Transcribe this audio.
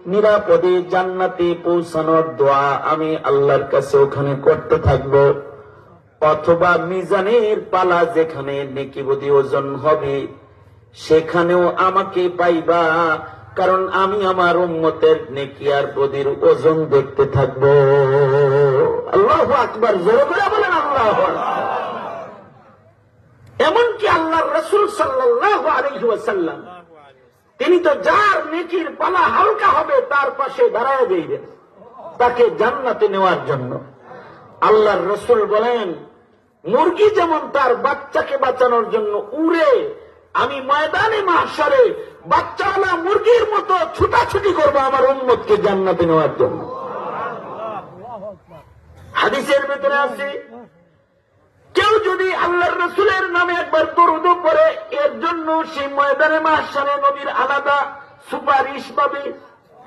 নিরাপদে জান্নাতে পৌঁছানোর দোয়া আমি আল্লাহর কাছে ওখানে করতে থাকবো। অথবা মিজানের পালা যেখানে নেকিবদি ওজন হবে সেখানেও আমাকে পাইবা, কারণ আমি আমার উম্মতের নেকি আর বদির ওজন দেখতে থাকবো। আল্লাহু আকবার, জোরে করে বলেন আল্লাহু আকবার। এমনকি আল্লাহর রাসূল সাল্লাল্লাহু আলাইহি ওয়াসাল্লাম তিনি তো যার নেকির পালা হালকা হবে তার পাশে দাঁড়ায় যাইবেন তাকে জান্নাতে নেওয়ার জন্য। আল্লাহর রাসূল বলেন, মুরগি যেমন তার বাচ্চাকে বাঁচানোর জন্য উড়ে, আমি ময়দানে মাহশরে বাচ্চাওয়ালা মুরগির মতো ছুটাছুটি করবো আমার উম্মতকে জান্নাতে নেওয়ার জন্য। হাদিসের ভিতরে আছে, কেউ যদি আল্লাহর রাসূলের নামে একবার দরুদ পড়ে এর জন্য সেই ময়দানে মাহশরে নবীর আলাদা সুপারিশ পাবে।